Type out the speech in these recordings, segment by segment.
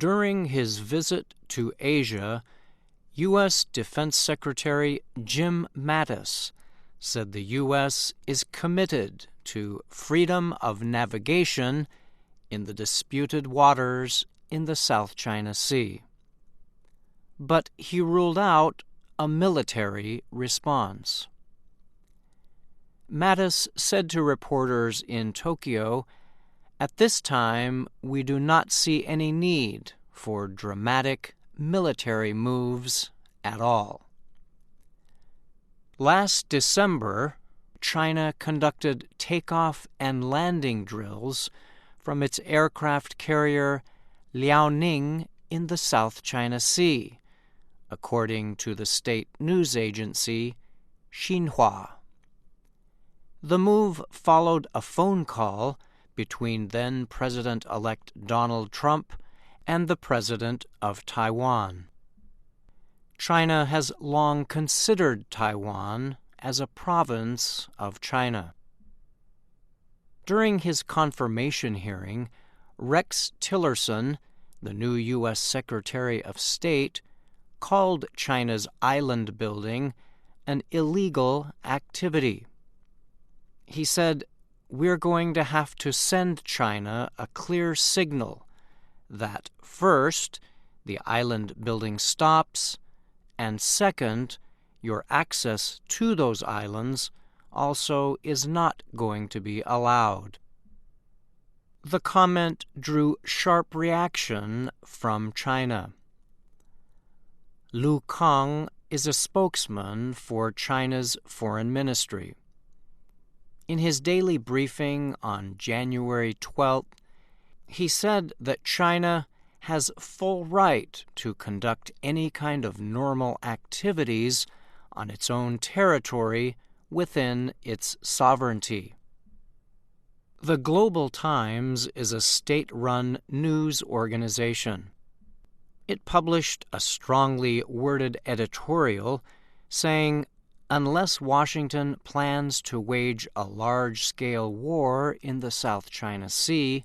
During his visit to Asia, U.S. Defense Secretary Jim Mattis said the U.S. is committed to freedom of navigation in the disputed waters in the South China Sea. But he ruled out a military response. Mattis said to reporters in Tokyo, "At this time, we do not see any need for dramatic military moves at all." Last December, China conducted takeoff and landing drills from its aircraft carrier Liaoning in the South China Sea, according to the state news agency Xinhua. The move followed a phone call between then-President-elect Donald Trump and the President of Taiwan. China has long considered Taiwan as a province of China. During his confirmation hearing, Rex Tillerson, the new U.S. Secretary of State, called China's island building an illegal activity. He said, "We're going to have to send China a clear signal that, first, the island building stops, and second, your access to those islands also is not going to be allowed." The comment drew sharp reaction from China. Lu Kang is a spokesman for China's foreign ministry. In his daily briefing on January 12th, he said that China has full right to conduct any kind of normal activities on its own territory within its sovereignty. The Global Times is a state-run news organization. It published a strongly worded editorial saying, unless Washington plans to wage a large-scale war in the South China Sea,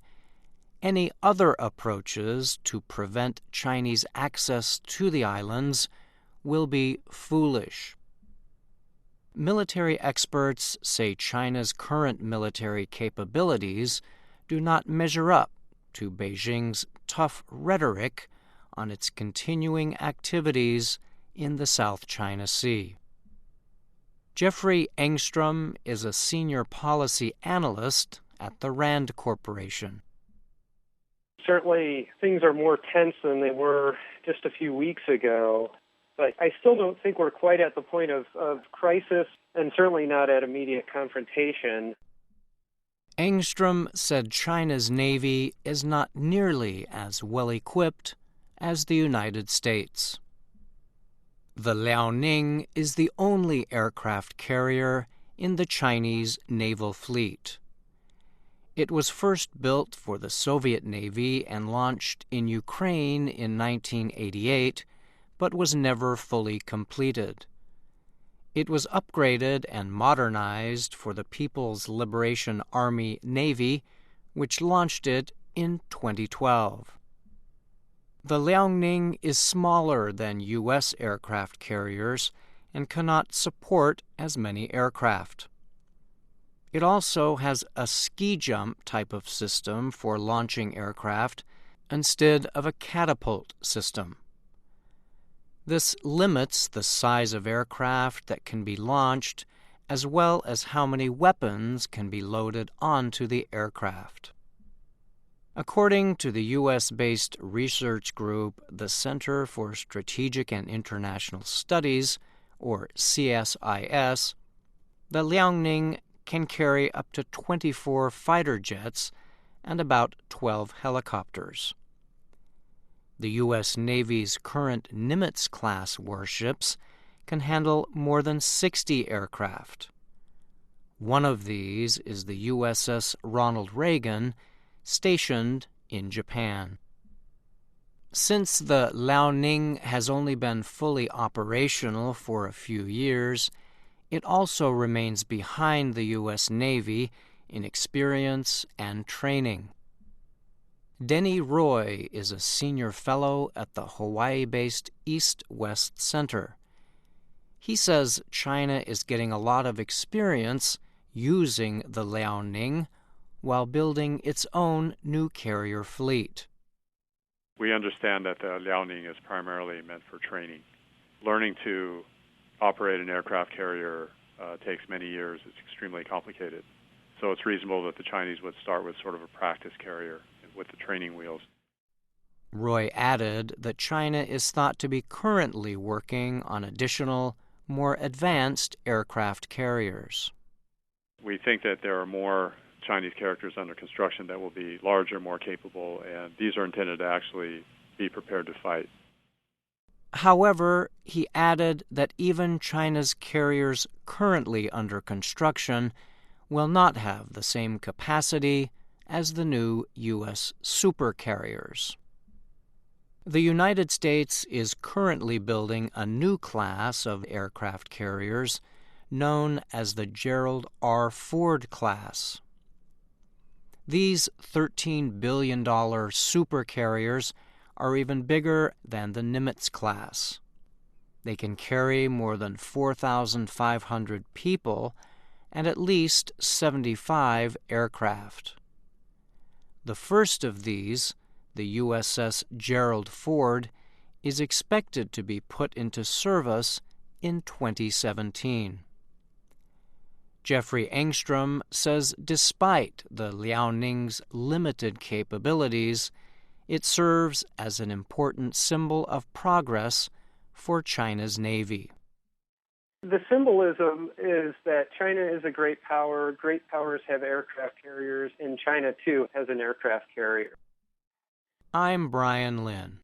any other approaches to prevent Chinese access to the islands will be foolish. Military experts say China's current military capabilities do not measure up to Beijing's tough rhetoric on its continuing activities in the South China Sea. Jeffrey Engstrom is a senior policy analyst at the Rand Corporation. Certainly, things are more tense than they were just a few weeks ago, but I still don't think we're quite at the point of crisis, and certainly not at immediate confrontation. Engstrom said China's Navy is not nearly as well-equipped as the United States. The Liaoning is the only aircraft carrier in the Chinese naval fleet. It was first built for the Soviet Navy and launched in Ukraine in 1988, but was never fully completed. It was upgraded and modernized for the People's Liberation Army Navy, which launched it in 2012. The Liaoning is smaller than U.S. aircraft carriers and cannot support as many aircraft. It also has a ski jump type of system for launching aircraft instead of a catapult system. This limits the size of aircraft that can be launched as well as how many weapons can be loaded onto the aircraft. According to the U.S.-based research group, the Center for Strategic and International Studies, or CSIS, the Liaoning can carry up to 24 fighter jets and about 12 helicopters. The U.S. Navy's current Nimitz-class warships can handle more than 60 aircraft. One of these is the USS Ronald Reagan, stationed in Japan. Since the Liaoning has only been fully operational for a few years, it also remains behind the U.S. Navy in experience and training. Denny Roy is a senior fellow at the Hawaii-based East-West Center. He says China is getting a lot of experience using the Liaoning while building its own new carrier fleet. We understand that the Liaoning is primarily meant for training. Learning to operate an aircraft carrier takes many years. It's extremely complicated. So it's reasonable that the Chinese would start with sort of a practice carrier with the training wheels. Roy added that China is thought to be currently working on additional, more advanced aircraft carriers. We think that there are more Chinese carriers under construction that will be larger, more capable, and these are intended to actually be prepared to fight. However, he added that even China's carriers currently under construction will not have the same capacity as the new U.S. supercarriers. The United States is currently building a new class of aircraft carriers known as the Gerald R. Ford class. These $13 billion supercarriers are even bigger than the Nimitz class. They can carry more than 4,500 people and at least 75 aircraft. The first of these, the USS Gerald Ford, is expected to be put into service in 2017. Jeffrey Engstrom says despite the Liaoning's limited capabilities, it serves as an important symbol of progress for China's Navy. The symbolism is that China is a great power. Great powers have aircraft carriers, and China, too, has an aircraft carrier. I'm Brian Lynn.